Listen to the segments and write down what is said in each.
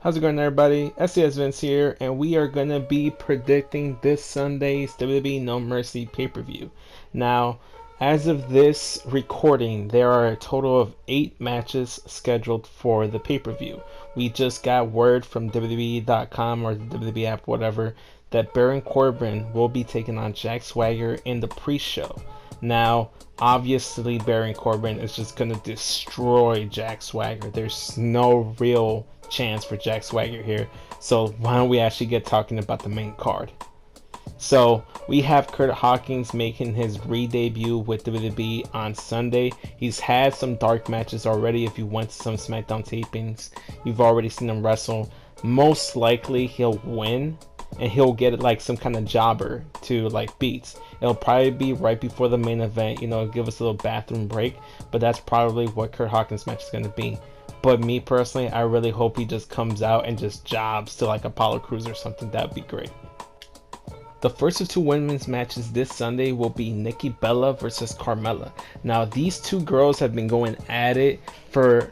How's it going, everybody? SESvince here, and we are going to be predicting this Sunday's WWE No Mercy pay-per-view. Now, as of this recording, there are a total of 8 matches scheduled for the pay-per-view. We just got word from WWE.com or the WWE app, whatever, that Baron Corbin will be taking on Jack Swagger in the pre-show. Now, obviously, Baron Corbin is just going to destroy Jack Swagger. There's no real chance for Jack Swagger here. So why don't we actually get talking about the main card? So we have Curt Hawkins making his re-debut with WWE on Sunday. He's had some dark matches already. If you went to some SmackDown tapings, you've already seen him wrestle. Most likely he'll win, and he'll get like some kind of jobber to like beat. It'll probably be right before the main event, give us a little bathroom break, but that's probably what Curt Hawkins' match is going to be. But me personally, I really hope he just comes out and just jobs to like Apollo Crews or something. That would be great. The first of 2 women's matches this Sunday will be Nikki Bella versus Carmella. Now, these 2 girls have been going at it for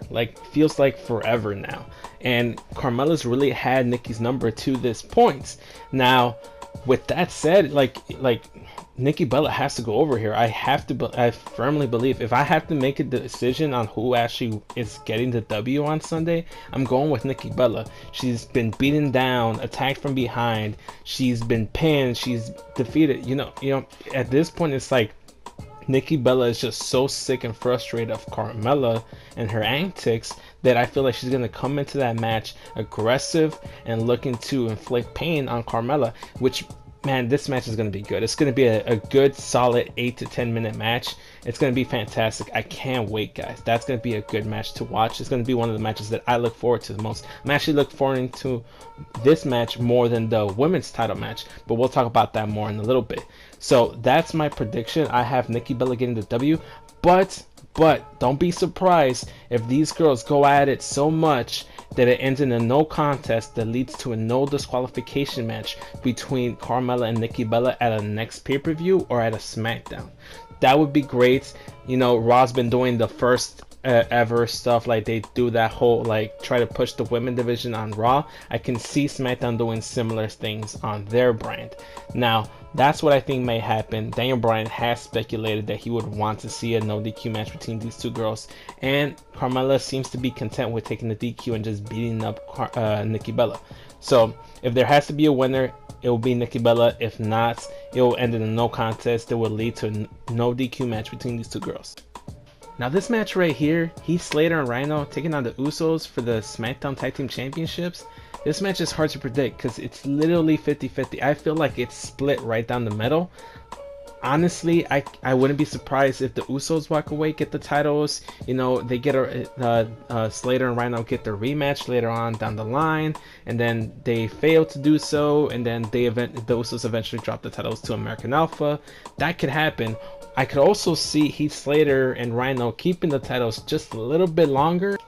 feels like forever now, and Carmella's really had Nikki's number to this point. Now, with that said, like Nikki Bella has to go over here. I firmly believe if I have to make a decision on who actually is getting the W on Sunday, I'm going with Nikki Bella. She's been beaten down, attacked from behind. She's been pinned. She's defeated. At this point, it's like Nikki Bella is just so sick and frustrated of Carmella and her antics that I feel like she's going to come into that match aggressive and looking to inflict pain on Carmella, which, man, this match is going to be good. It's going to be a good, solid 8 to 10 minute match. It's going to be fantastic. I can't wait, guys. That's going to be a good match to watch. It's going to be one of the matches that I look forward to the most. I'm actually looking forward to this match more than the women's title match, but we'll talk about that more in a little bit. So that's my prediction. I have Nikki Bella getting the W, but don't be surprised if these girls go at it so much that it ends in a no contest that leads to a no disqualification match between Carmella and Nikki Bella at a next pay-per-view or at a SmackDown. That would be great. Raw's been doing the first ever stuff, like they do that whole try to push the women division on Raw. I can see SmackDown doing similar things on their brand. Now, that's what I think may happen. Daniel Bryan has speculated that he would want to see a no DQ match between these 2 girls, and Carmella seems to be content with taking the DQ and just beating up Nikki Bella. So if there has to be a winner, it will be Nikki Bella. If not, it will end in a no contest that will lead to a no DQ match between these 2 girls. Now, this match right here, Heath, Slater, and Rhyno taking on the Usos for the SmackDown Tag Team Championships. This match is hard to predict because it's literally 50-50. I feel like it's split right down the middle. Honestly, I wouldn't be surprised if the Usos walk away, get the titles. They get Slater and Rhyno get their rematch later on down the line, and then they fail to do so, and then the Usos eventually drop the titles to American Alpha. That could happen. I could also see Heath Slater and Rhyno keeping the titles just a little bit longer,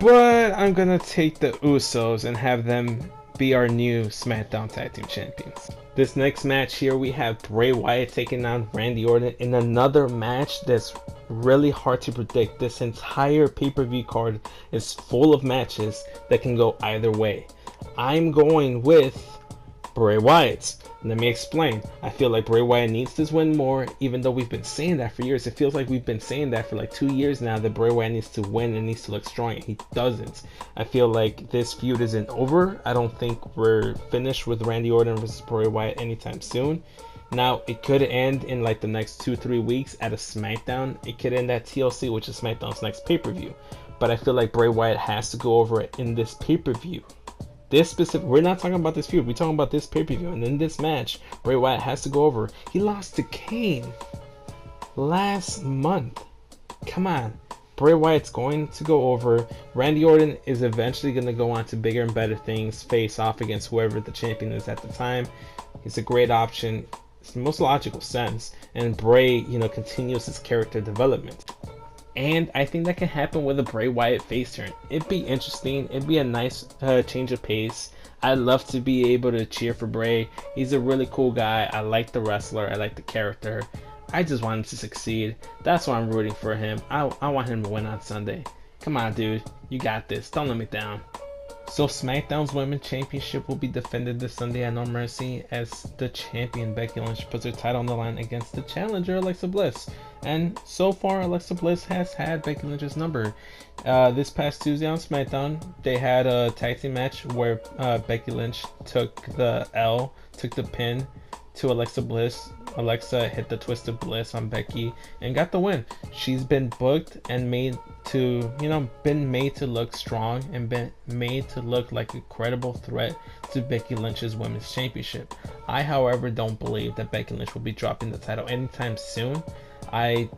but I'm gonna take the Usos and have them be our new SmackDown Tag Team Champions. This next match here, we have Bray Wyatt taking on Randy Orton in another match that's really hard to predict. This entire pay-per-view card is full of matches that can go either way. I'm going with Bray Wyatt. Let me explain. I feel like Bray Wyatt needs this win more, even though we've been saying that for years. It feels like we've been saying that for 2 years now, that Bray Wyatt needs to win and needs to look strong, and he doesn't. I feel like this feud isn't over. I don't think we're finished with Randy Orton versus Bray Wyatt anytime soon. Now, it could end in the next 2-3 weeks at a SmackDown. It could end at TLC, which is SmackDown's next pay-per-view. But I feel like Bray Wyatt has to go over it in this pay-per-view. We're not talking about this feud, we're talking about this pay-per-view, and in this match, Bray Wyatt has to go over. He lost to Kane last month. Come on. Bray Wyatt's going to go over. Randy Orton is eventually going to go on to bigger and better things, face off against whoever the champion is at the time. He's a great option. It's the most logical sense, and Bray, continues his character development. And I think that can happen with a Bray Wyatt face turn. It'd be interesting. It'd be a nice change of pace. I'd love to be able to cheer for Bray. He's a really cool guy. I like the wrestler. I like the character. I just want him to succeed. That's why I'm rooting for him. I want him to win on Sunday. Come on, dude. You got this. Don't let me down. So SmackDown's Women's Championship will be defended this Sunday at No Mercy as the champion Becky Lynch puts her title on the line against the challenger Alexa Bliss. And so far, Alexa Bliss has had Becky Lynch's number. This past Tuesday on SmackDown, they had a tag team match where Becky Lynch took took the pin to Alexa Bliss. Alexa hit the Twisted Bliss on Becky and got the win. She's been booked and made to, been made to look strong and been made to look like a credible threat to Becky Lynch's Women's Championship. I, however, don't believe that Becky Lynch will be dropping the title anytime soon. I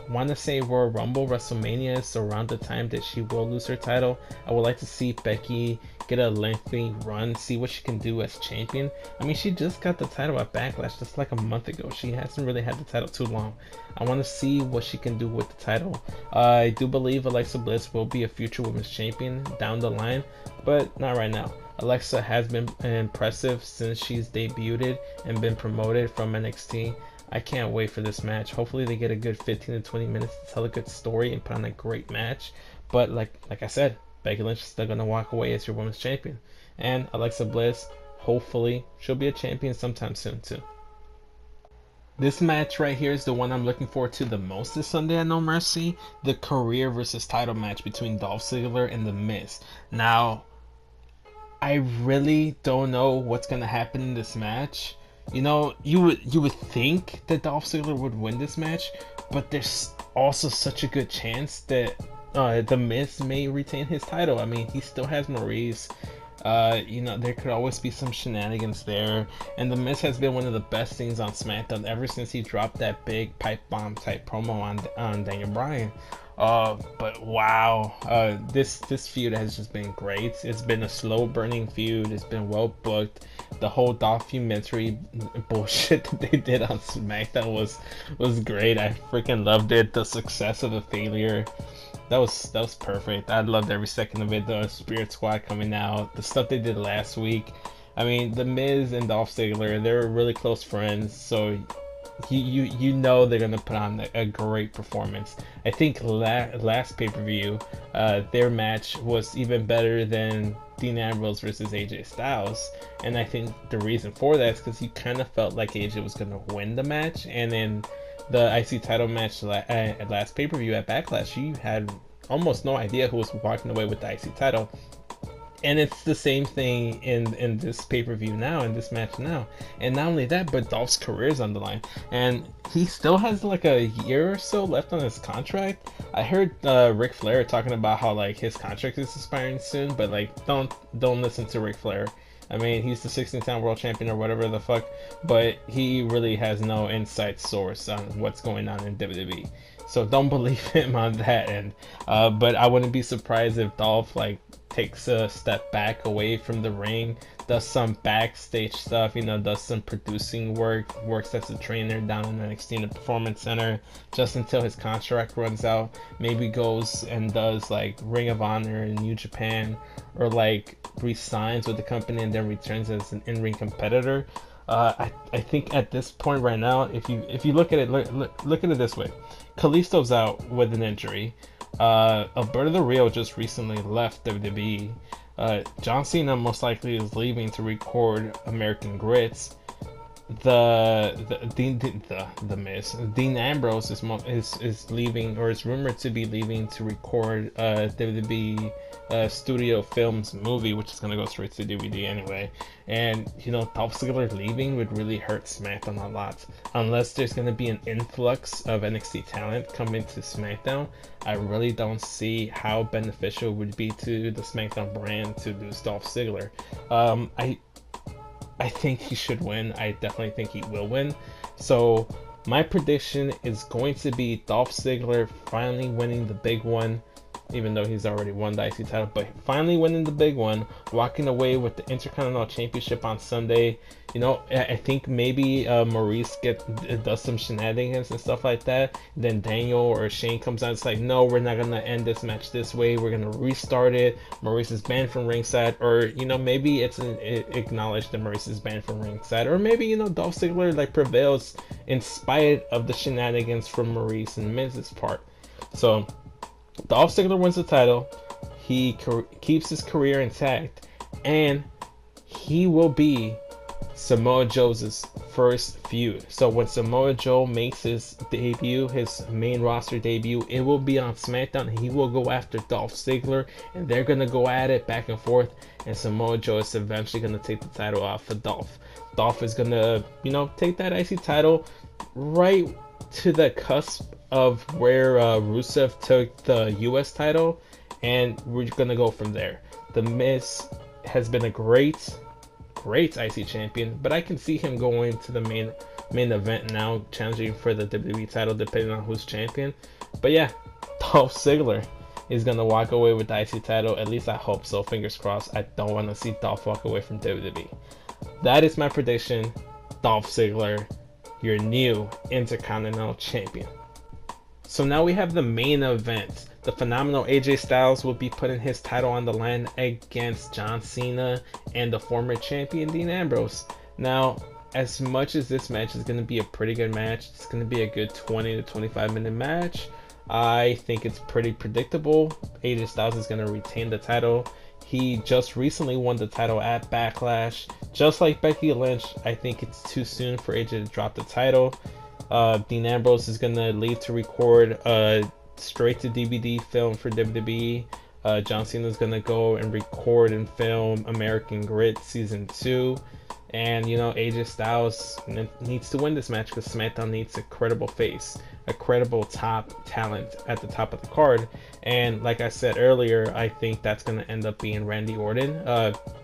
want to say Royal Rumble, WrestleMania is around the time that she will lose her title. I would like to see Becky get a lengthy run, see what she can do as champion. I mean, she just got the title at Backlash just like a month ago. She hasn't really had the title too long. I want to see what she can do with the title. I do believe Alexa Bliss will be a future women's champion down the line, but not right now. Alexa has been impressive since she's debuted and been promoted from NXT. I can't wait for this match. Hopefully they get a good 15 to 20 minutes to tell a good story and put on a great match. But like I said, Becky Lynch is still going to walk away as your women's champion. And Alexa Bliss, hopefully, she'll be a champion sometime soon too. This match right here is the one I'm looking forward to the most this Sunday at No Mercy. The career versus title match between Dolph Ziggler and The Miz. Now, I really don't know what's going to happen in this match. You would think that Dolph Ziggler would win this match, but there's also such a good chance that The Miz may retain his title. I mean, he still has Maurice. There could always be some shenanigans there. And The Miz has been one of the best things on SmackDown ever since he dropped that big pipe bomb type promo on Daniel Bryan. But wow, this feud has just been great. It's been a slow burning feud. It's been well booked. The whole documentary bullshit that they did on SmackDown was great. I freaking loved it. The success of the failure, that was perfect. I loved every second of it. The Spirit Squad coming out, the stuff they did last week. I mean, The Miz and Dolph Ziggler, they're really close friends, so you know they're gonna put on a great performance. I think last pay-per-view, their match was even better than Dean Ambrose versus AJ Styles, and I think the reason for that is because you kind of felt like AJ was gonna win the match, and then the IC title match at last pay-per-view at Backlash, you had almost no idea who was walking away with the IC title. And it's the same thing in this pay-per-view now, in this match now. And not only that, but Dolph's career is on the line. And he still has like a year or so left on his contract. I heard Ric Flair talking about how like his contract is expiring soon, but like don't listen to Ric Flair. I mean, he's the 16-time world champion or whatever the fuck, but he really has no inside source on what's going on in WWE. So don't believe him on that end. But I wouldn't be surprised if Dolph like takes a step back away from the ring, does some backstage stuff, does some producing work, works as a trainer down in the NXT Performance Center just until his contract runs out. Maybe goes and does like Ring of Honor in New Japan, or like resigns with the company and then returns as an in-ring competitor. I think at this point right now, if you look at it, look at it this way: Kalisto's out with an injury. Alberto Del Rio just recently left WWE. John Cena most likely is leaving to record American Grits. The Miz, Dean Ambrose is leaving, or is rumored to be leaving to record WWE Studio Films movie, which is gonna go straight to DVD anyway. And Dolph Ziggler leaving would really hurt SmackDown a lot, unless there's gonna be an influx of NXT talent coming to SmackDown. I really don't see how beneficial it would be to the SmackDown brand to lose Dolph Ziggler. I think he should win. I definitely think he will win. So my prediction is going to be Dolph Ziggler finally winning the big one, even though he's already won the IC title, but finally winning the big one, walking away with the Intercontinental Championship on Sunday. I think maybe Maurice does some shenanigans and stuff like that. Then Daniel or Shane comes out. It's like, no, we're not gonna end this match this way. We're gonna restart it. Maurice is banned from ringside, or maybe it's acknowledged that Maurice is banned from ringside, or maybe Dolph Ziggler like prevails in spite of the shenanigans from Maurice and Miz's part. So Dolph Ziggler wins the title. he keeps his career intact, and he will be Samoa Joe's first feud. So when Samoa Joe makes his debut, his main roster debut, it will be on SmackDown, and he will go after Dolph Ziggler, and they're gonna go at it back and forth, and Samoa Joe is eventually gonna take the title off of Dolph. Dolph is gonna, take that IC title right to the cusp of where Rusev took the US title, and we're gonna go from there. The Miz has been a great IC champion, but I can see him going to the main event now, challenging for the WWE title depending on who's champion. But yeah, Dolph Ziggler is gonna walk away with the IC title. At least I hope so. Fingers crossed. I don't want to see Dolph walk away from WWE. That is my prediction. Dolph Ziggler, your new Intercontinental Champion. So now we have the main event. The phenomenal AJ Styles will be putting his title on the line against John Cena and the former champion Dean Ambrose. Now, as much as this match is going to be a pretty good match, it's going to be a good 20 to 25 minute match, I think it's pretty predictable. AJ Styles is going to retain the title. He just recently won the title at Backlash. Just like Becky Lynch, I think it's too soon for AJ to drop the title. Dean Ambrose is going to leave to record a straight to DVD film for WWE. John Cena is going to go and record and film American Grit Season 2. And, AJ Styles needs to win this match because SmackDown needs a credible face, a credible top talent at the top of the card. And like I said earlier, I think that's going to end up being Randy Orton.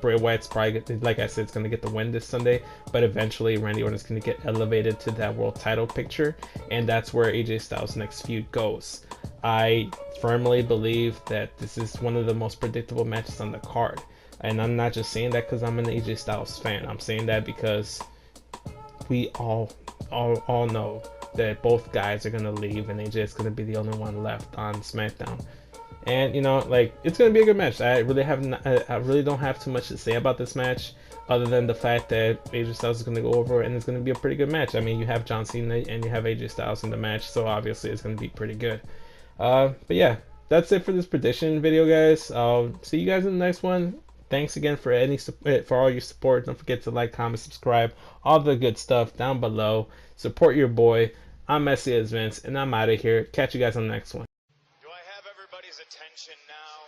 Bray Wyatt's probably, like I said, it's going to get the win this Sunday, but eventually Randy Orton's going to get elevated to that world title picture, and that's where AJ Styles' next feud goes. I firmly believe that this is one of the most predictable matches on the card. And I'm not just saying that because I'm an AJ Styles fan. I'm saying that because we all know that both guys are gonna leave, and AJ is gonna be the only one left on SmackDown. And it's gonna be a good match. I really don't have too much to say about this match, other than the fact that AJ Styles is gonna go over, and it's gonna be a pretty good match. I mean, you have John Cena and you have AJ Styles in the match, so obviously it's gonna be pretty good. But yeah, that's it for this prediction video, guys. I'll see you guys in the next one. Thanks again for all your support. Don't forget to like, comment, subscribe, all the good stuff down below. Support your boy. I'm SESvince, and I'm out of here. Catch you guys on the next one. Do I have everybody's attention now?